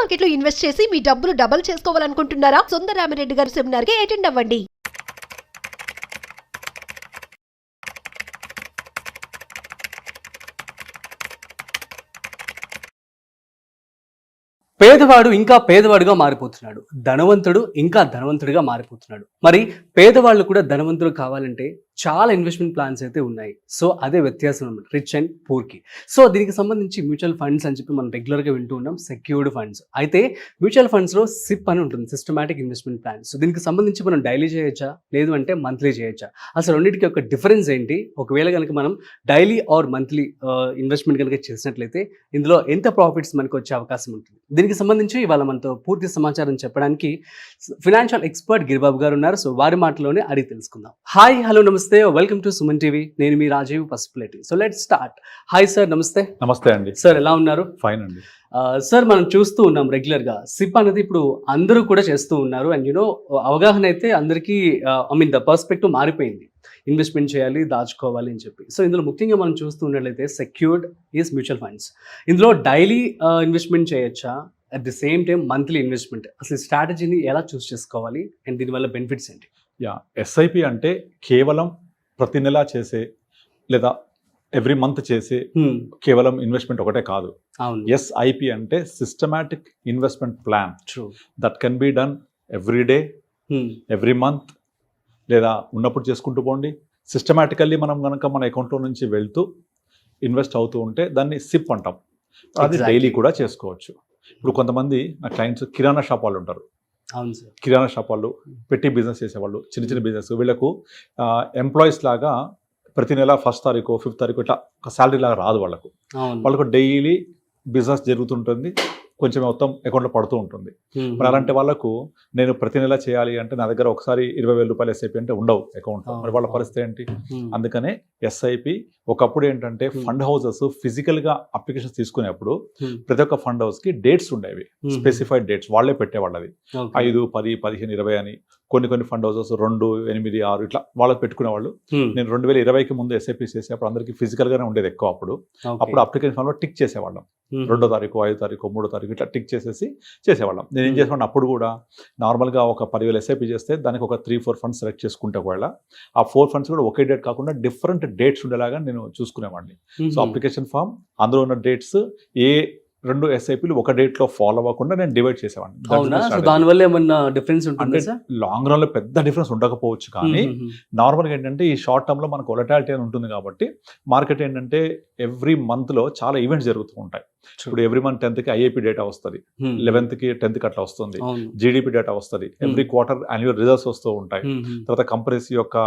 Market లో invest చేసి మీ డబ్బులు డబుల్ చేసుకోవాలనుకుంటున్నారా? సుందరరామిరెడ్డి గారి సెమినార్ కి అటెండ్ అవ్వండి. పేదవాడు ఇంకా పేదవాడుగా మారిపోతున్నాడు, ధనవంతుడు ఇంకా ధనవంతుడిగా మారిపోతున్నాడు. మరి పేదవాళ్ళు కూడా ధనవంతులు కావాలంటే చాలా ఇన్వెస్ట్మెంట్ ప్లాన్స్ అయితే ఉన్నాయి. సో అదే వ్యత్యాసం అన్నమాట రిచ్ అండ్ పూర్కి. సో దీనికి సంబంధించి మ్యూచువల్ ఫండ్స్ అని చెప్పి మనం రెగ్యులర్గా వింటూ ఉన్నాం, సెక్యూర్డ్ ఫండ్స్. అయితే మ్యూచువల్ ఫండ్స్లో సిప్ అని ఉంటుంది, సిస్టమాటిక్ ఇన్వెస్ట్మెంట్ ప్లాన్. సో దీనికి సంబంధించి మనం డైలీ చేయొచ్చా, లేదు అంటే మంత్లీ చేయొచ్చా, అసలు రెండింటికి ఒక డిఫరెన్స్ ఏంటి? ఒకవేళ కనుక మనం డైలీ ఆర్ మంత్లీ ఇన్వెస్ట్మెంట్ కనుక చేసినట్లయితే ఇందులో ఎంత ప్రాఫిట్స్ మనకు వచ్చే అవకాశం ఉంటుంది? దీనికి సంబంధించి ఇవాళ మనతో పూర్తి సమాచారం చెప్పడానికి ఫైనాన్షియల్ ఎక్స్పర్ట్ గిరిబాబు గారు ఉన్నారు. సో వారి మాటలోనే అడిగి తెలుసుకుందాం. హాయ్, హలో, నమస్తే, వెల్కమ్ టు సుమన్ టీవీ. నేను మీ Rajeev Pasupuleti. So let's start. Hi sir, నమస్తే. నమస్తే అండి. సార్ ఎలా ఉన్నారు? ఫైన్ అండి. సార్ మనం చూస్తూ ఉన్నాం రెగ్యులర్గా సిప్ అనేది ఇప్పుడు అందరూ కూడా చేస్తూ ఉన్నారు. అండ్ యూనో అవగాహన అయితే అందరికీ ద పర్స్పెక్టివ్ మారిపోయింది. ఇన్వెస్ట్మెంట్ చేయాలి, దాచుకోవాలి అని చెప్పి. సో ఇందులో ముఖ్యంగా మనం చూస్తూ ఉన్నట్లయితే సెక్యూర్డ్ ఈజ్ మ్యూచువల్ ఫండ్స్. ఇందులో డైలీ ఇన్వెస్ట్మెంట్ చేయొచ్చా, at the same time monthly investment, అసలు స్ట్రాటజీని ఎలా చూస్ చేసుకోవాలి అండ్ దీనివల్ల బెనిఫిట్స్ ఏంటి? ఎస్ఐపి అంటే కేవలం ప్రతి నెల చేసే లేదా ఎవ్రీ మంత్ చేసే కేవలం ఇన్వెస్ట్మెంట్ ఒకటే కాదు. ఎస్ఐపి అంటే systematic investment plan that can be done every day, every month, లేదా ఉన్నప్పుడు చేసుకుంటూ పోండి. సిస్టమాటికల్లీ మనం కనుక మన అకౌంట్లో నుంచి వెళ్తూ ఇన్వెస్ట్ అవుతూ ఉంటే దాన్ని సిప్ అంటాం. అది డైలీ కూడా చేసుకోవచ్చు. ఇప్పుడు కొంతమంది నా క్లయింట్స్ కిరాణా షాప్ వాళ్ళు ఉంటారు. అవును సార్. కిరాణా షాప్ వాళ్ళు, పెట్టి బిజినెస్ చేసేవాళ్ళు, చిన్న చిన్న బిజినెస్, వీళ్ళకు ఎంప్లాయీస్ లాగా ప్రతి నెల 1st తారీఖు 5th తారీఖు ఇట్లా ఒక శాలరీ లాగా రాదు వాళ్ళకు. వాళ్ళకు డైలీ బిజినెస్ జరుగుతుంటుంది, కొంచెం మొత్తం అకౌంట్లో పడుతూ ఉంటుంది. మరి అలాంటి వాళ్ళకు నేను ప్రతి నెల చేయాలి అంటే నా దగ్గర ఒకసారి 20,000 రూపాయలు ఎస్ఐపి అంటే ఉండవు అకౌంట్లో. మరి వాళ్ళ పరిస్థితి ఏంటి? అందుకనే ఎస్ఐపి ఒకప్పుడు ఏంటంటే ఫండ్ హౌసెస్ ఫిజికల్గా అప్లికేషన్స్ తీసుకునేప్పుడు ప్రతి ఒక్క ఫండ్ హౌస్కి డేట్స్ ఉండేవి, స్పెసిఫైడ్ డేట్స్ వాళ్ళే పెట్టేవాళ్ళు. అది 5, 10, 15, 20 అని. కొన్ని ఫండ్ హౌసెస్ 2, 8, 6 ఇట్లా వాళ్ళకి పెట్టుకునేవాళ్ళు. నేను 2020కి ముందు ఎస్ఐపి చేసేప్పుడు అందరికీ ఫిజికల్గానే ఉండేది ఎక్కువ. అప్పుడు అప్లికేషన్ ఫామ్లో టిక్ చేసేవాళ్ళం. 2వ తారీఖు, 5వ తారీఖు, 3వ తారీఖు ఇట్లా టిక్ చేసేసి చేసేవాళ్ళం. నేను ఏం చేసేవాడిని అప్పుడు కూడా, నార్మల్గా ఒక 10,000 ఎస్ఐపి చేస్తే దానికి ఒక 3-4 ఫండ్స్ సెలెక్ట్ చేసుకుంటే ఒకవేళ ఆ 4 ఫండ్స్ కూడా ఒకే డేట్ కాకుండా డిఫరెంట్ డేట్స్ ఉండేలాగా నేను చూసుకునేవాడిని. సో అప్లికేషన్ ఫామ్, అందులో ఉన్న డేట్స్, ఏ 2 ఎస్ఐపిలు ఒక డేట్లో ఫాలో అవ్వకుండా నేను డివైడ్ చేసేవాడిని. దానివల్ల ఏమన్నా డిఫరెన్స్ ఉంటుంది? లాంగ్ రన్ లో పెద్ద డిఫరెన్స్ ఉండకపోవచ్చు, కానీ నార్మల్గా ఏంటంటే ఈ షార్ట్ టర్మ్ లో మనకు వొలటాలిటీ అని ఉంటుంది కాబట్టి మార్కెట్ ఏంటంటే ఎవ్రీ మంత్ లో చాలా ఈవెంట్స్ జరుగుతూ ఉంటాయి. ఇప్పుడు every month 10th IAP data వస్తుంది, 11th 10th అట్లా వస్తుంది, జీడిపి డేటా వస్తుంది, ఎవ్రీ క్వార్టర్ యాన్యువల్ రిజల్ట్స్ వస్తూ ఉంటాయి, తర్వాత కంపెనీస్ యొక్క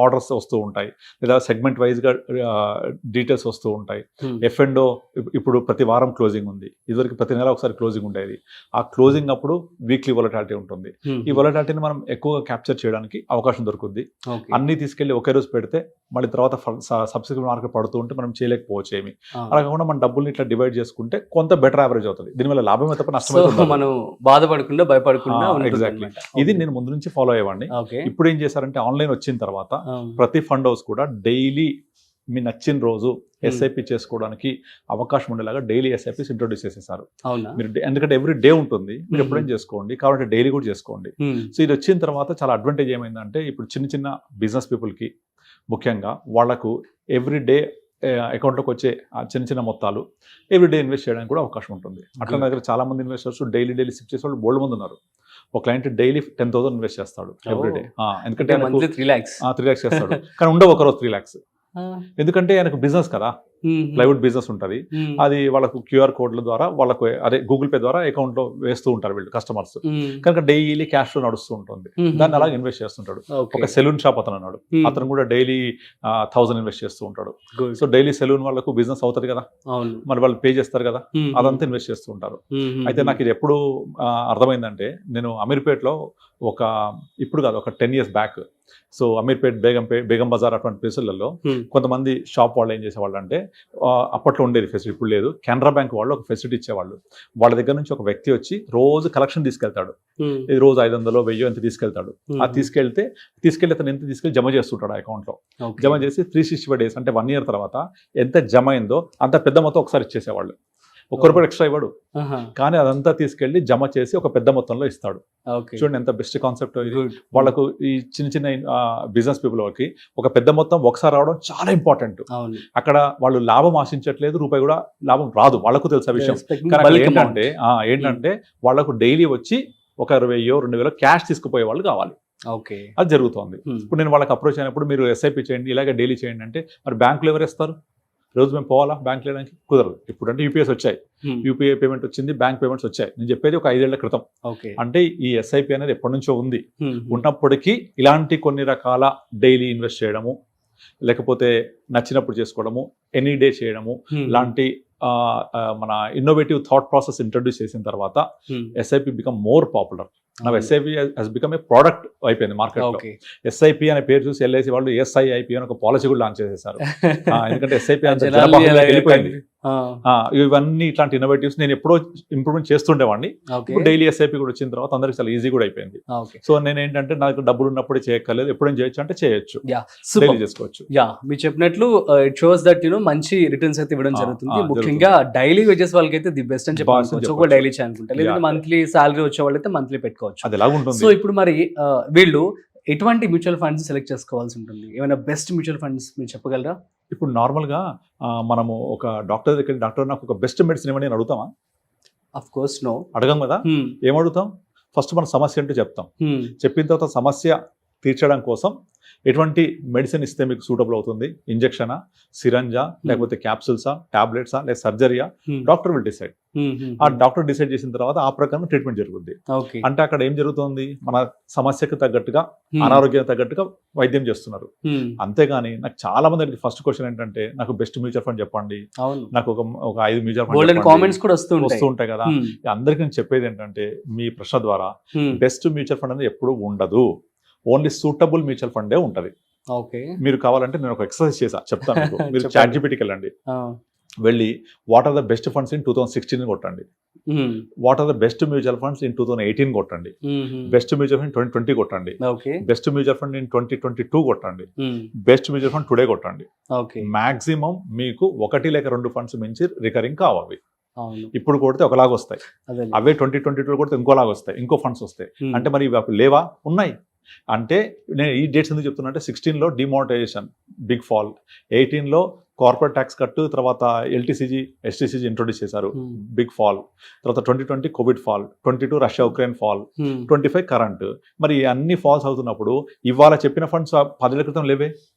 ఆర్డర్స్ వస్తూ ఉంటాయి, లేదా సెగ్మెంట్ వైజ్ గా డీటెయిల్స్ వస్తూ ఉంటాయి. F&O ఇప్పుడు ప్రతి వారం క్లోజింగ్ ఉంది, ఇదివరకు ప్రతి నెల ఒకసారి క్లోజింగ్ ఉండేది. ఆ క్లోజింగ్ అప్పుడు వీక్లీ వొలటాలిటీ ఉంటుంది. ఈ వొలటాలిటీని మనం ఎక్కువగా క్యాప్చర్ చేయడానికి అవకాశం దొరుకుతుంది. అన్ని తీసుకెళ్లి ఒకే రోజు పెడితే మళ్ళీ తర్వాత సబ్సిక్వెంట్ మార్కెట్ పడుతూ ఉంటే మనం చేయలేకపోవచ్చు ఏమి. అలా కాకుండా మన డబ్బుల్ని ఇట్లా డివైడ్ చేసుకుంటే కొంత బెటర్ యావరేజ్ అవుతుంది. దీనివల్ల లాభం తప్ప నష్టం మనం బాధపడకుండా భయపడకుండా. ఎగ్జాక్ట్లీ, ఇది నేను ముందు నుంచి ఫాలో అయ్యేవాడిని. ఇప్పుడు ఏం చేశారంటే ఆన్లైన్ వచ్చిన తర్వాత ప్రతి ఫండ్ హౌస్ కూడా డైలీ మీ నచ్చిన రోజు ఎస్ఐపి చేసుకోవడానికి అవకాశం ఉండేలాగా డైలీ ఎస్ఐపిస్ ఇంట్రొడ్యూస్ చేసేసారు. మీరు ఎందుకంటే ఎవ్రీ డే ఉంటుంది, మీరు ఎప్పుడైనా చేసుకోండి, కాబట్టి డైలీ కూడా చేసుకోండి. సో ఇది వచ్చిన తర్వాత చాలా అడ్వాంటేజ్ ఏమైందంటే ఇప్పుడు చిన్న బిజినెస్ పీపుల్కి ముఖ్యంగా వాళ్లకు ఎవ్రీ డే అకౌంట్లోకి వచ్చే చిన్న మొత్తాలు ఎవ్రీడే ఇన్వెస్ట్ చేయడానికి కూడా అవకాశం ఉంటుంది. అట్లా దగ్గర చాలా మంది ఇన్వెస్టర్స్ డైలీ సిప్ చేసే వాళ్ళు బోల్డ్ మంది ఉన్నారు. ఒక క్లయింట్ డైలీ 10,000 ఇన్వెస్ట్ చేస్తాడు ఎవ్రీడే. ఎందుకంటే 3 lakhs చేస్తాడు, కానీ ఉండవు ఒకరోజు 3 lakhs. ఎందుకంటే ఆయనకు బిజినెస్ కదా, ప్లైవుడ్ బిజినెస్ ఉంటుంది. అది వాళ్ళకు క్యూఆర్ కోడ్ల ద్వారా వాళ్ళకు అదే గూగుల్ పే ద్వారా అకౌంట్ లో వేస్తూ ఉంటారు వీళ్ళు కస్టమర్స్. కనుక డైలీ క్యాష్ లో నడుస్తూ ఉంటుంది, దాన్ని అలాగే ఇన్వెస్ట్ చేస్తుంటాడు. ఒక సెలూన్ షాప్ అతను అన్నాడు, అతను కూడా డైలీ 1000 ఇన్వెస్ట్ చేస్తూ ఉంటాడు. సో డైలీ సెలూన్ వాళ్ళకు బిజినెస్ అవుతుంది కదా, మరి వాళ్ళు పే చేస్తారు కదా, అదంతా ఇన్వెస్ట్ చేస్తూ ఉంటారు. అయితే నాకు ఇది ఎప్పుడు అర్థమైందంటే, నేను అమీర్పేట్లో ఇప్పుడు కాదు ఒక 10 years back, so Ameerpet, Begum Bazar అటువంటి ప్లేసులలో కొంతమంది షాప్ వాళ్ళు ఏం చేసేవాళ్ళు అంటే, అప్పట్లో ఉండేది ఫెసిలిటీ, ఇప్పుడు లేదు. కెనరా బ్యాంక్ వాళ్ళు ఒక ఫెసిలిటీ ఇచ్చేవాళ్ళు. వాళ్ళ దగ్గర నుంచి ఒక వ్యక్తి వచ్చి రోజు కలెక్షన్ తీసుకెళ్తాడు. ఇది రోజు 500, 1000 ఎంత తీసుకెళ్తాడు. అది తీసుకెళ్ళి అతను ఎంత తీసుకెళ్ళి జమ చేస్తుంటాడు అకౌంట్ లో. జమ చేసి 365 days అంటే 1 year తర్వాత ఎంత జమ అయిందో అంత పెద్ద మొత్తం ఒకసారి ఇచ్చేసేవాళ్ళు. ఒక్క రూపాయి ఎక్స్ట్రా ఇవ్వడు, కానీ అదంతా తీసుకెళ్లి జమ చేసి ఒక పెద్ద మొత్తంలో ఇస్తాడు. చూడండి ఎంత బెస్ట్ కాన్సెప్ట్ ఇది. వాళ్ళకు ఈ చిన్న చిన్న బిజినెస్ పీపుల్ వాళ్ళకి ఒక పెద్ద మొత్తం ఒకసారి రావడం చాలా ఇంపార్టెంట్. అక్కడ వాళ్ళు లాభం ఆశించట్లేదు, రూపాయి కూడా లాభం రాదు, వాళ్ళకు తెలుసా విషయం. ఏంటంటే వాళ్ళకు డైలీ వచ్చి ఒక 20,000-2,000 క్యాష్ తీసుకుపోయే వాళ్ళు కావాలి. అది జరుగుతోంది. ఇప్పుడు నేను వాళ్ళకి అప్రోచ్ అయినప్పుడు మీరు ఎస్ఐపి చేయండి, ఇలాగే డైలీ చేయండి అంటే మరి బ్యాంకులు ఎవరు ఇస్తారు? రోజు మేము పోవాలా బ్యాంక్ లేడానికి? కుదరదు. ఇప్పుడు అంటే యూపీఎస్ వచ్చాయి, యూపీఐ పేమెంట్ వచ్చింది, బ్యాంక్ పేమెంట్స్ వచ్చాయి. నేను చెప్పేది ఒక 5 ఏళ్ల క్రితం. అంటే ఈ ఎస్ఐపి అనేది ఎప్పటి నుంచో ఉంది. ఉన్నప్పటికీ ఇలాంటి కొన్ని రకాల డైలీ ఇన్వెస్ట్ చేయడము, లేకపోతే నచ్చినప్పుడు చేసుకోవడము, ఎనీ డే చేయడము, ఇలాంటి మన ఇన్నోవేటివ్ థాట్ ప్రాసెస్ ఇంట్రడ్యూస్ చేసిన తర్వాత ఎస్ఐపి బికమ్ మోర్ పాపులర్. నా SIP has become a product అయిపోయింది మార్కెట్ లో. ఎస్ఐపి అనే పేరు చూసి ఎల్ఐసి వాళ్ళు ఎస్ఐఐపి అని ఒక పాలసీ కూడా లాంచ్ చేసేసారు. ఎందుకంటే ఎస్ఐపి వెళ్ళిపోయింది. ఇవన్నీ ఇట్లాంటి ఇన్నోవేటివ్స్ నేను ఎప్పుడో ఇంప్రూవ్మెంట్ చేస్తుండేవాడిని. ఇప్పుడు డైలీ ఎస్ఐపి కూడా వచ్చిన తర్వాత అందరికి చాలా ఈజీ కూడా అయిపోయింది. సో నేను ఏంటంటే నాకు డబ్బులు ఉన్నప్పుడు చేయక్కర్లేదు, ఎప్పుడైనా చేయొచ్చు అంటే చేయొచ్చు, డైలీ చేసుకోవచ్చు. మీరు చెప్పినట్లు ఇట్ షోస్ దట్ మంచి రిటర్న్స్ అయితే ఇవ్వడం జరుగుతుంది. ముఖ్యంగా డైలీ వేజెస్ వాళ్ళకి అయితే ది బెస్ట్ అని చెప్పాలి. డైలీ అనుకుంటా, లేదా మంత్లీ సాలరీ వచ్చే వాళ్ళైతే మంత్లీ పెట్టుకోవచ్చు. అది ఎలా ఉంటుంది. సో ఇప్పుడు మరి వీళ్ళు ఎటువంటి మ్యూచువల్ ఫండ్స్ సెలెక్ట్ చేసుకోవాల్సి ఉంటుంది? ఏమైనా బెస్ట్ మ్యూచువల్ ఫండ్స్ మీరు చెప్పగలరా? ఇప్పుడు నార్మల్గా మనము ఒక డాక్టర్ దగ్గర, డాక్టర్ నాకు ఒక బెస్ట్ మెడిసిన్ ఇవ్వండి అని అడుగుతామా? ఆఫ్ కోర్స్ నో, అడగం కదా. ఏమడుగుతాం? ఫస్ట్ మన సమస్య అంటే చెప్తాం. చెప్పిన తర్వాత సమస్య తీర్చడం కోసం ఎటువంటి మెడిసిన్ ఇస్తే మీకు సూటబుల్ అవుతుంది, ఇంజెక్షనా, సిరంజా, లేకపోతే క్యాప్సూల్సా, టాబ్లెట్సా, లేదా సర్జరీయా, డాక్టర్ విల్ డిసైడ్. ఆ డాక్టర్ డిసైడ్ చేసిన తర్వాత ఆ ప్రకారం ట్రీట్మెంట్ జరుగుతుంది. అంటే అక్కడ ఏం జరుగుతుంది, మన సమస్యకు తగ్గట్టుగా, అనారోగ్యం తగ్గట్టుగా వైద్యం చేస్తున్నారు. అంతేగాని నాకు చాలా మంది ఫస్ట్ క్వశ్చన్ ఏంటంటే నాకు బెస్ట్ మ్యూచువల్ ఫండ్ చెప్పండి, నాకు ఒక 5 మ్యూచువల్ ఫండ్ కామెంట్స్ కూడా వస్తూ ఉంటాయి కదా. అందరికీ నేను చెప్పేది ఏంటంటే మీ ప్రశ్న ద్వారా బెస్ట్ మ్యూచువల్ ఫండ్ అనేది ఎప్పుడు ఉండదు, ఓన్లీ సూటబుల్ మ్యూచువల్ ఫండే ఉంటది. మీరు కావాలంటే నేను ఒక ఎక్సర్సైజ్ చేసా, చెప్తాను మీకు. మీరు ChatGPTకి వెళ్ళండి, వెళ్ళి what are the best funds in 2016 కొట్టండి, what are the best mutual funds in 2018 కొట్టండి, బెస్ట్ మ్యూచువల్ ఫండ్ 2020 కొట్టండి, బెస్ట్ మ్యూచువల్ ఫండ్ ఇన్ 2022 కొట్టండి, బెస్ట్ మ్యూచువల్ ఫండ్ టుడే కొట్టండి. మాక్సిమం మీకు 1 లేక 2 ఫండ్స్ మించి రికరింగ్ కావాలి. ఇప్పుడు కొడితే ఒకలాగా వస్తాయి, అవే 2022 కొడితే ఇంకోలాగా వస్తాయి, ఇంకో ఫండ్స్ వస్తాయి. అంటే మరి ఇవి లేవా? ఉన్నాయి. అంటే నేను ఈ డేట్స్ ఎందుకు చెప్తున్నా అంటే 16లో డిమానిటైజేషన్ బిగ్ ఫాల్, 18లో కార్పొరేట్ ట్యాక్స్ కట్టు, తర్వాత LTCG STCG ఇంట్రొడ్యూస్ చేశారు, బిగ్ ఫాల్, తర్వాత 2020 COVID fall, 22 Russia Ukraine fall, 25 current. మరి అన్ని ఫాల్స్ అవుతున్నప్పుడు ఇవాళ చెప్పిన ఫండ్స్ 10 ఏళ్ల క్రితం లేవే,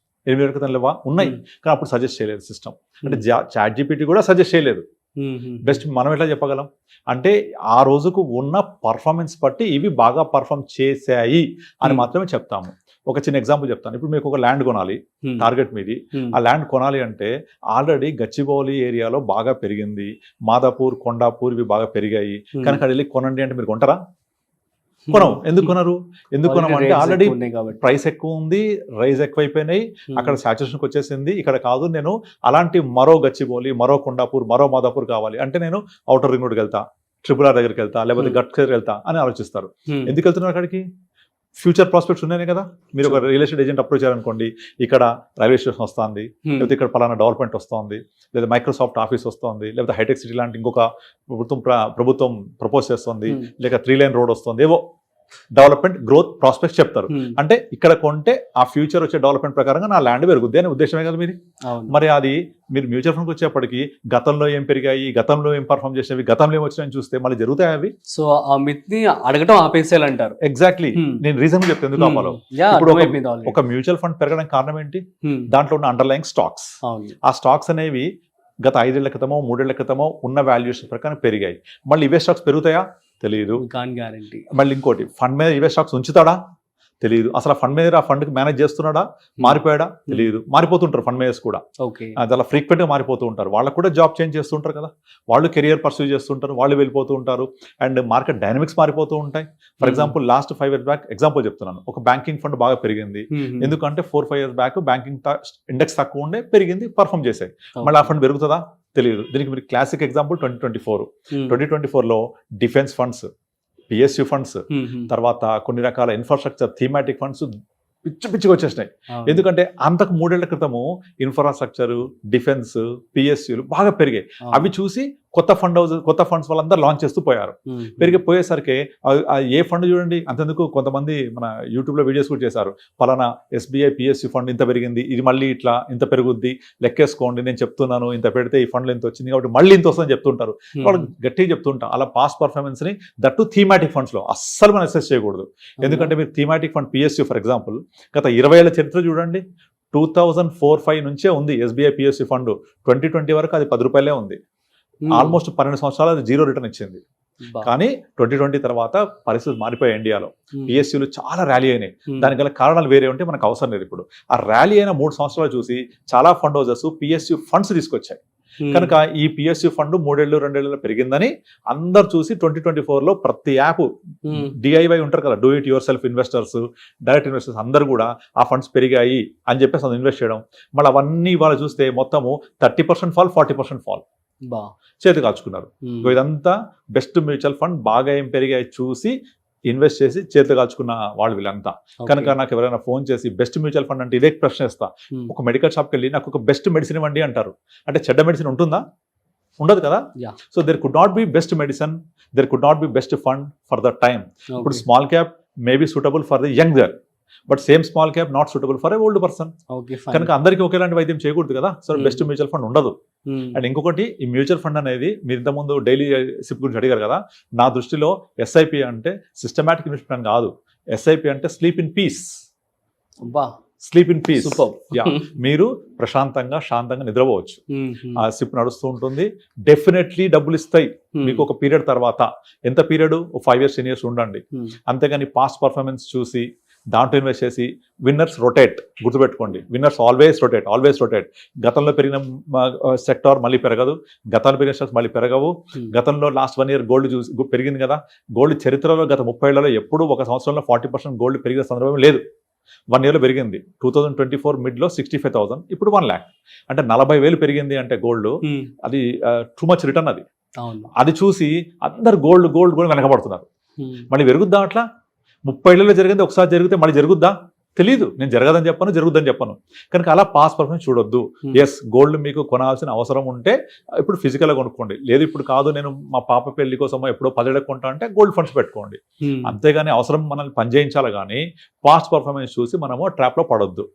8 ఏళ్ల క్రితం లేవా? ఉన్నాయి, కానీ అప్పుడు సజెస్ట్ చేయలేదు సిస్టమ్. అంటే ChatGPT కూడా సజెస్ట్ చేయలేదు. బెస్ట్ మనం ఎట్లా చెప్పగలం అంటే ఆ రోజుకు ఉన్న పర్ఫార్మెన్స్ బట్టి ఇవి బాగా పర్ఫార్మ్ చేశాయి అని మాత్రమే చెప్తాము. ఒక చిన్న ఎగ్జాంపుల్ చెప్తాను. ఇప్పుడు మీకు ఒక ల్యాండ్ కొనాలి, టార్గెట్ మీది. ఆ ల్యాండ్ కొనాలి అంటే ఆల్రెడీ గచ్చిబౌలి ఏరియాలో బాగా పెరిగింది, మాదాపూర్, కొండాపూర్ ఇవి బాగా పెరిగాయి, కనుక వెళ్ళి కొనండి అంటే మీరు కొంటారా? కొనం. ఎందుకు కొనరు? ఎందుకు కొనమంటే ఆల్రెడీ ప్రైస్ ఎక్కువ ఉంది, రైజ్ ఎక్కువైపోయినాయి, అక్కడ సాచురేషన్కి వచ్చేసింది. ఇక్కడ కాదు, నేను అలాంటి మరో గచ్చిబౌలి, మరో కొండాపూర్, మరో మాదాపూర్ కావాలి అంటే నేను ఔటర్ రింగ్ రోడ్కి వెళ్తా, RRR దగ్గరికి వెళ్తా, లేకపోతే గట్ దగ్గరికి వెళ్తా అని ఆలోచిస్తారు. ఎందుకు వెళ్తున్నారు అక్కడికి? ఫ్యూచర్ ప్రాస్పెక్ట్స్ ఉన్నాయి కదా. మీరు ఒక రియల్ ఎస్టేట్ ఏజెంట్ అప్రోచ్ చేయాలనుకోండి, ఇక్కడ రైల్వే స్టేషన్ వస్తుంది, లేకపోతే ఇక్కడ పలానా డెవలప్మెంట్ వస్తుంది, లేదా మైక్రోసాఫ్ట్ ఆఫీస్ వస్తుంది, లేకపోతే హైటెక్ సిటీ లాంటి ఇంకొక ప్రభుత్వం ప్రపోజ్ చేస్తుంది, లేక 3 లైన్ రోడ్ వస్తుంది, ఏవో డెవలప్మెంట్ గ్రోత్ ప్రాస్పెక్ట్స్ చెప్తారు. అంటే ఇక్కడ కొంటే ఆ ఫ్యూచర్ వచ్చే డెవలప్మెంట్ ప్రకారంగా నా ల్యాండ్ పెరుగుద్ది అనే ఉద్దేశమే కదా మీది. మరి అది మీరు మ్యూచువల్ ఫండ్కి వచ్చేప్పటికి గతంలో ఏం పెరిగాయి, గతంలో ఏం పర్ఫార్మ్ చేసేవి, గతంలో ఏం వచ్చినాయని చూస్తే మళ్ళీ జరుగుతాయి అవి. సో ఆ మిత్ని అడగటం ఆపేసేయాలంటారు. ఎగ్జాక్ట్లీ. నేను రీజన్ చెప్తాను ఎందుకు ఆపాలో. ఇప్పుడు ఒక మ్యూచువల్ ఫండ్ పెరగడానికి కారణం ఏంటి? దాంట్లో ఉన్న అండర్లైయింగ్ స్టాక్స్. ఆ స్టాక్స్ అనేవి గత 5 ఏళ్ల క్రితమో 3 ఏళ్ల క్రితమో ఉన్న వాల్యుయేషన్ ప్రకారం పెరిగాయి. మళ్ళీ ఇవే స్టాక్స్ పెరుగుతాయా? తెలియదు. మళ్ళీ ఇంకోటి, ఫండ్ మీద ఇవే స్టాక్స్ ఉంచుతాడా? తెలియదు. అసలు ఆ ఫండ్ మేనేజర్ ఆ ఫండ్కి మేనేజ్ చేస్తున్నాడా, మారిపోయాడా? తెలియదు. మారిపోతుంటారు ఫండ్ మేనేజర్స్ కూడా, అలా ఫ్రీక్వెంట్గా మారిపోతూ ఉంటారు. వాళ్ళకు కూడా జాబ్ చేంజ్ చేస్తుంటారు కదా, వాళ్ళు కెరియర్ పర్సూ చేస్తుంటారు, వాళ్ళు వెళ్ళిపోతూ ఉంటారు. అండ్ మార్కెట్ డైనమిక్స్ మారిపోతూ ఉంటాయి. For example last 5 years back example చెప్తున్నాను, ఒక బ్యాంకింగ్ ఫండ్ బాగా పెరిగింది. ఎందుకంటే 4-5 years బ్యాక్ బ్యాంకింగ్ ఇండెక్స్ తక్కువ ఉండే, పెరిగింది, పర్ఫామ్ చేశాయి. మళ్ళీ ఆ ఫండ్ పెరుగుతుందా? తెలియదు. దీనికి మీరు క్లాసిక్ ఎగ్జాంపుల్ 2024లో డిఫెన్స్ ఫండ్స్, PSU ఫండ్స్, తర్వాత కొన్ని రకాల ఇన్ఫ్రాస్ట్రక్చర్ థీమాటిక్ ఫండ్స్ పిచ్చిగా వచ్చేసినాయి. ఎందుకంటే అంతకు 3 ఏళ్ల క్రితము ఇన్ఫ్రాస్ట్రక్చర్, డిఫెన్స్, PSUలు బాగా పెరిగాయి. అవి చూసి కొత్త ఫండ్స్ వాళ్ళందరూ లాంచ్ చేస్తూ పోయారు. పెరిగిపోయేసరికి ఏ ఫండ్ చూడండి అంతెందుకు, కొంతమంది మన యూట్యూబ్లో వీడియోస్ కూడా చేశారు, పలానా SBI PSU ఫండ్ ఇంత పెరిగింది, ఇది మళ్ళీ ఇట్లా ఇంత పెరుగుద్ది, లెక్కేసుకోండి నేను చెప్తున్నాను, ఇంత పెడితే ఈ ఫండ్లు ఇంత వచ్చింది కాబట్టి మళ్ళీ ఇంత వస్తుందని చెప్తుంటారు. వాళ్ళు గట్టిగా చెప్తుంటాం, అలా పాస్ట్ పర్ఫార్మెన్స్ని దట్టు థీమాటిక్ ఫండ్స్లో అస్సలు మనం అసెస్ చేయకూడదు. ఎందుకంటే మీరు thematic fund PSU for example గత 20 ఏళ్ల చరిత్ర చూడండి, 2004-05 నుంచే ఉంది SBI PSU ఫండ్, 2020 వరకు అది 10 రూపాయలే ఉంది. ఆల్మోస్ట్ 12 సంవత్సరాలు అది 0 రిటర్న్ ఇచ్చింది. కానీ 2020 తర్వాత పరిస్థితులు మారిపోయాయి. ఇండియాలో PSUలు చాలా ర్యాలీ అయినాయి. దానికి గల కారణాలు వేరే ఉంటే మనకు అవసరం లేదు. ఇప్పుడు ఆ ర్యాలీ అయిన 3 సంవత్సరాలు చూసి చాలా ఫండ్ హౌజెస్ PSU ఫండ్స్ తీసుకొచ్చాయి. కనుక ఈ PSU ఫండ్ 3 ఏళ్ళు 2 ఏళ్ళలో పెరిగిందని అందరు చూసి 2024లో ప్రతి యాప్ DIY ఉంటారు కదా, do it your self investors, direct investors అందరు కూడా ఆ ఫండ్స్ పెరిగాయి అని చెప్పేసి అది ఇన్వెస్ట్ చేయడం. మళ్ళీ అవన్నీ వాళ్ళు చూస్తే మొత్తము 30% ఫాల్, 40% ఫాల్ చేతి కాల్చుకున్నారు. ఇదంతా బెస్ట్ మ్యూచువల్ ఫండ్ బాగా ఏం పెరిగాయి చూసి ఇన్వెస్ట్ చేసి చేతులు కాల్చుకున్న వాళ్ళు వీళ్ళంతా. కనుక నాకు ఎవరైనా ఫోన్ చేసి బెస్ట్ మ్యూచువల్ ఫండ్ అంటే ఇదే ప్రశ్న ఇస్తా, ఒక మెడికల్ షాప్కి వెళ్ళి నాకు ఒక బెస్ట్ మెడిసిన్ ఇవ్వండి అంటారు. అంటే చెడ్డ మెడిసిన్ ఉంటుందా? ఉండదు కదా. So there could not be best medicine, there could not be best fund for the time. ఇప్పుడు small cap may be suitable for the young girl, but same small cap not suitable for a old person. కనుక అందరికీ ఒకేలాంటి వైద్యం చేయకూడదు కదా. So best mutual fund ఉండదు. And ఇంకొకటి, ఈ మ్యూచువల్ ఫండ్ అనేది మీరు ఇంతకుముందు డైలీ సిప్ గురించి అడిగారు కదా, నా దృష్టిలో SIP అంటే సిస్టమాటిక్ ఇన్వెస్ట్మెంట్ కాదు. SIP అంటే sleep in piece. Sleep in piece. మీరు ప్రశాంతంగా శాంతంగా నిద్రపోవచ్చు. ఆ సిప్ నడుస్తూ ఉంటుంది, డెఫినెట్లీ డబ్బులు ఇస్తాయి మీకు ఒక పీరియడ్ తర్వాత. ఎంత పీరియడ్? 5 years 10 years ఉండండి. అంతేగాని పాస్ట్ పర్ఫార్మెన్స్ చూసి దాంట్లో ఇన్వెస్ట్ చేసి విన్నర్స్ రొటేట్, గుర్తుపెట్టుకోండి, విన్నర్స్ ఆల్వేస్ రొటేట్. గతంలో పెరిగిన సెక్టార్ మళ్ళీ పెరగదు, గతంలో పెరిగిన స్టాక్స్ మళ్ళీ పెరగవు. గతంలో లాస్ట్ 1 year గోల్డ్ చూసి పెరిగింది కదా, గోల్డ్ చరిత్రలో గత 30 ఏళ్లలో ఎప్పుడు ఒక సంవత్సరంలో 40% గోల్డ్ పెరిగిన సందర్భం లేదు. 1 yearలో పెరిగింది. 2024 మిడ్లో 65,000, ఇప్పుడు 1 lakh. అంటే 40,000 పెరిగింది అంటే గోల్డ్, అది టూ మచ్ రిటర్న్. అది చూసి అందరు గోల్డ్ వెనకబడుతున్నారు. మళ్ళీ పెరుగుద్దా? అట్లా 30 ఏళ్లలో జరిగింది ఒకసారి జరిగితే మళ్ళీ జరుగుద్దా? తెలీదు. నేను జరగదని చెప్పను, జరుగుద్దని చెప్పను. కనుక అలా పాస్ట్ పర్ఫార్మెన్స్ చూడొద్దు. గోల్డ్ మీకు కొనాల్సిన అవసరం ఉంటే ఇప్పుడు ఫిజికల్గా కొనుక్కోండి. లేదు ఇప్పుడు కాదు, నేను మా పాప పెళ్లి కోసం ఎప్పుడో 10 ఏళ్ళకి కొంటా అంటే గోల్డ్ ఫండ్స్ పెట్టుకోండి. అంతేగాని అవసరం మనల్ని పనిచేయించాలి కానీ పాస్ట్ పర్ఫార్మెన్స్ చూసి మనము ట్రాప్లో పడొద్దు.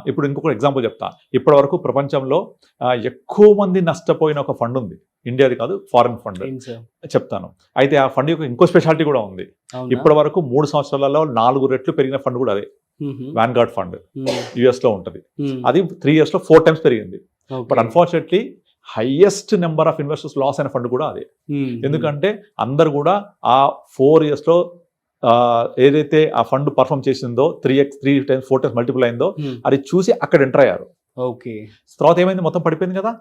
ఇప్పుడు ఇంకొక ఎగ్జాంపుల్ చెప్తా. ఇప్పటి వరకు ప్రపంచంలో ఎక్కువ మంది నష్టపోయిన ఒక ఫండ్ ఉంది, ఇండియాది కాదు, ఫారిన్ ఫండ్ చెప్తాను. అయితే ఆ ఫండ్ యొక్క ఇంకో స్పెషాలిటీ కూడా ఉంది. ఇప్పటి వరకు 3 సంవత్సరాలలో 4 రెట్లు పెరిగిన ఫండ్ కూడా అదే, వాన్గార్డ్ ఫండ్. US లో ఉంటుంది. అది 3 yearsలో 4 times పెరిగింది. But unfortunately highest number of investors loss అయిన ఫండ్ కూడా అదే. ఎందుకంటే అందరు కూడా ఆ 4 yearsలో ఏదైతే ఆ ఫండ్ పర్ఫామ్ చేసిందో 3x 3 times 4 times మల్టిపుల్ అయిందో అది చూసి అక్కడ ఎంటర్ అయ్యారు. తర్వాత ఏమైంది? మొత్తం పడిపోయింది కదా,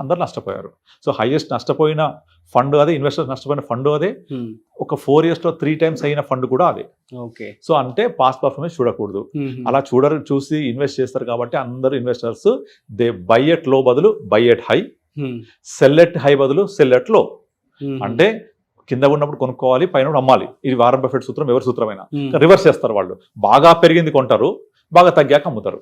అందరు నష్టపోయారు. సో హైయెస్ట్ నష్టపోయిన ఫండ్ అదే, ఇన్వెస్టర్స్ నష్టపోయిన ఫండ్ అదే, ఒక 4 yearsలో 3 times అయిన ఫండ్ కూడా అదే. సో అంటే పాస్ట్ పర్ఫార్మెన్స్ చూడకూడదు. అలా చూసి ఇన్వెస్ట్ చేస్తారు కాబట్టి అందరు ఇన్వెస్టర్స్ దే బై ఎట్ లో బదులు by at high, cell at high బదులు సెల్ ఎట్ లో. అంటే కింద ఉన్నప్పుడు కొనుక్కోవాలి, పైన అమ్మాలి. ఇది వారన్ బఫెట్ సూత్రం, ఎవరి సూత్రమైనా. రివర్స్ చేస్తారు వాళ్ళు. బాగా పెరిగింది కొంటారు, బాగా తగ్గాక అమ్ముతారు.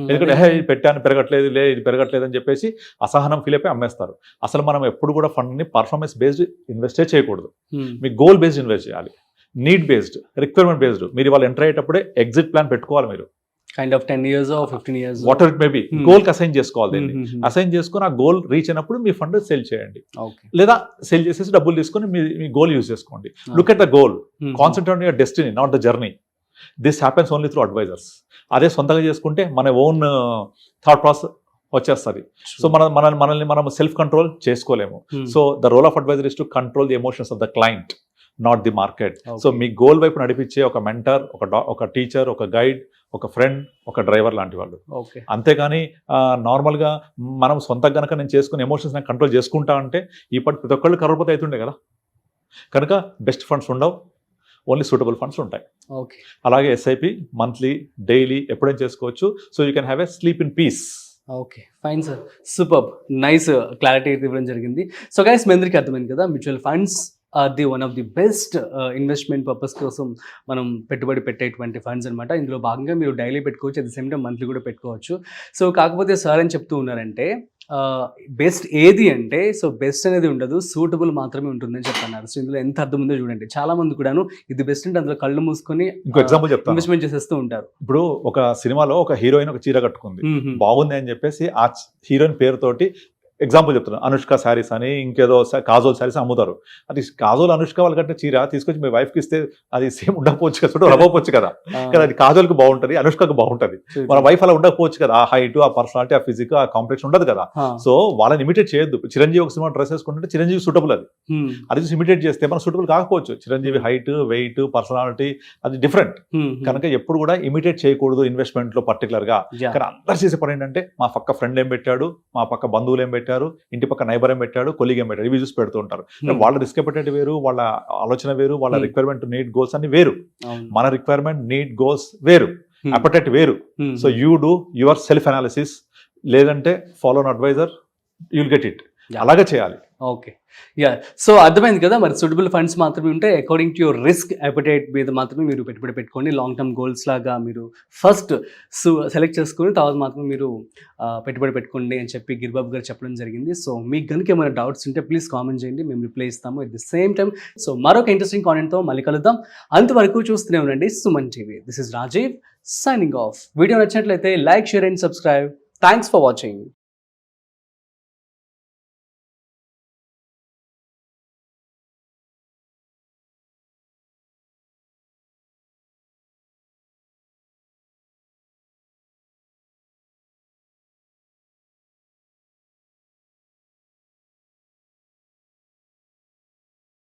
ఎందుకంటే ఇది పెట్టాను పెరగట్లేదు, ఇది పెరగట్లేదు అని చెప్పేసి అసహనం ఫీల్ అయిపోయి అమ్మేస్తారు. అసలు మనం ఎప్పుడు కూడా ఫండ్ని పర్ఫార్మెన్స్ బేస్డ్ ఇన్వెస్టే చేయకూడదు. మీ గోల్ బేస్డ్ ఇన్వెస్ట్ చేయాలి, నీడ్ బేస్డ్, రిక్వైర్మెంట్ బేస్డ్. మీరు వాళ్ళు ఎంటర్ అయ్యేటప్పుడే ఎగ్జిట్ ప్లాన్ పెట్టుకోవాలి. మీరు kind of 10 years or 15 years what ever it may be, goal కి అసైన్ చేసుకోవాలి. దీన్ని అసైన్ చేసుకుని ఆ గోల్ రీచ్ అయినప్పుడు మీ ఫండ్ సెల్ చేయండి, లేదా సెల్ చేసేసి డబ్బులు తీసుకొని మీ గోల్ యూజ్ చేసుకోండి. Look at the goal, concentrate on your destiny, not the journey. This happens only through advisors. అదే సొంతంగా చేసుకుంటే మన ఓన్ థాట్ ప్రాసెస్ వచ్చేస్తుంది. సో మనల్ని మనం సెల్ఫ్ కంట్రోల్ చేసుకోలేము. So the role of advisor is to control the emotions of the client, not the market. So మీ goal వైపు నడిపించే ఒక మెంటర్, ఒక టీచర్, ఒక గైడ్, ఒక ఫ్రెండ్, ఒక డ్రైవర్ లాంటి వాళ్ళు. అంతేగాని నార్మల్గా మనం సొంత గనక నేను చేసుకుని ఎమోషన్స్ నేను కంట్రోల్ చేసుకుంటా అంటే ఇప్పటి ప్రతి ఒక్కళ్ళు కరోడ్పతి అవుతుండే కదా. కనుక బెస్ట్ ఫండ్స్ ఉండవు, ఓన్లీ సూటబుల్ ఫండ్స్ ఉంటాయి. అలాగే SIP మంత్లీ, డైలీ ఎప్పుడైనా చేసుకోవచ్చు. So you can have a sleep in peace. Fine sir, super, nice clarity ఇవ్వడం జరిగింది. సో గైస్, మీ అందరికీ అర్థమైంది కదా, mutual funds are the one of the best investment purpose కోసం మనం పెట్టుబడి పెట్టేటువంటి ఫండ్స్ అనమాట. ఇందులో భాగంగా మీరు డైలీ పెట్టుకోవచ్చు, at the same time monthly కూడా పెట్టుకోవచ్చు. సో కాకపోతే సార్ అని చెప్తూ ఉన్నారంటే బెస్ట్ ఏది అంటే, సో బెస్ట్ అనేది ఉండదు, సూటబుల్ మాత్రమే ఉంటుందని చెప్పన్నారు. సో ఇందులో ఎంత అర్థం ఉందో చూడండి. చాలా మంది కూడాను ఇది బెస్ట్ అంటే అందులో కళ్ళు మూసుకొని ఇంకో ఎగ్జాంపుల్ చెప్తాను. ఇన్వెస్ట్మెంట్ చేసేస్తూ ఉంటారు. ఇప్పుడు ఒక సినిమాలో ఒక హీరోయిన్ ఒక చీర కట్టుకుంది, బాగుంది అని చెప్పేసి ఆ హీరోయిన్ పేరుతోటి ఎగ్జాంపుల్ చెప్తున్నాను, అనుష్క శారీస్ అని ఇంకేదో కాజోల్ శారీస్ అమ్ముతారు. అది కాజోల్ అనుష్క వాళ్ళు కట్టిన చీర తీసుకొచ్చి మీ వైఫ్కి ఇస్తే అది సేమ్ ఉండకపోవచ్చు కదా, రవ్వకపోవచ్చు కదా. కానీ అది కాజోల్కి బాగుంటుంది, అనుష్కకు బాగుంటుంది. మన వైఫ్ అలా ఉండకపోవచ్చు కదా, ఆ హైట్, ఆ పర్సనాలిటీ, ఆ ఫిజిక్, ఆ కాంప్లెక్స్ ఉండదు కదా. సో వాళ్ళని ఇమిటేట్ చేయొద్దు. చిరంజీవి ఒక సినిమా డ్రెస్ వేసుకుంటే చిరంజీవి సూటబుల్, అది చూసి ఇమిటేట్ చేస్తే మనం సూటబుల్ కాకపోవచ్చు. చిరంజీవి హైట్, వెయిట్, పర్సనాలిటీ అది డిఫరెంట్ కనుక ఎప్పుడు కూడా ఇమిటేట్ చేయకూడదు ఇన్వెస్ట్మెంట్ లో పర్టికులర్ గా. కానీ అందరు చేసే పని ఏంటంటే మా పక్క ఫ్రెండ్ ఏం పెట్టాడు, మా పక్క బంధువులు ఏం పెట్టారు, ఇంటి పక్క నైబర్ ఏం పెట్టాడు, కొలీగ్ ఏం పెట్టాడు, ఇవి చూసి పెడుతూ ఉంటారు. వాళ్ళ రిస్క్ అపెటైట్ వేరు, వాళ్ళ ఆలోచన వేరు, వాళ్ళ రిక్వైర్మెంట్ నీడ్ గోల్స్ అన్ని వేరు, మన రిక్వైర్మెంట్ నీడ్ గోల్స్ వేరు, అపెటైట్ వేరు. So you do your self analysis, లేదంటే follow an advisor, you'll get it. అలాగే చేయాలి. Okay, yeah. సో అర్థమైంది కదా, మరి సూటబుల్ ఫండ్స్ మాత్రమే ఉంటే according to your risk appetite మీద మాత్రమే మీరు పెట్టుబడి పెట్టుకోండి. లాంగ్ టర్మ్ గోల్స్ లాగా మీరు ఫస్ట్ సెలెక్ట్ చేసుకుని తర్వాత మాత్రమే మీరు పెట్టుబడి పెట్టుకోండి అని చెప్పి గిరిబాబు గారు చెప్పడం జరిగింది. సో మీకు కనుక ఏమైనా డౌట్స్ ఉంటే ప్లీజ్ కామెంట్ చేయండి, మేము రిప్లై ఇస్తాము at the same time. So మరొక ఇంట్రెస్టింగ్ కాంటెంట్తో మళ్ళీ కలుద్దాం. అంతవరకు చూస్తూనే ఉండండి Suman TV. This is Rajeev signing off. Video నచ్చినట్లయితే like, share and subscribe. Thanks for watching.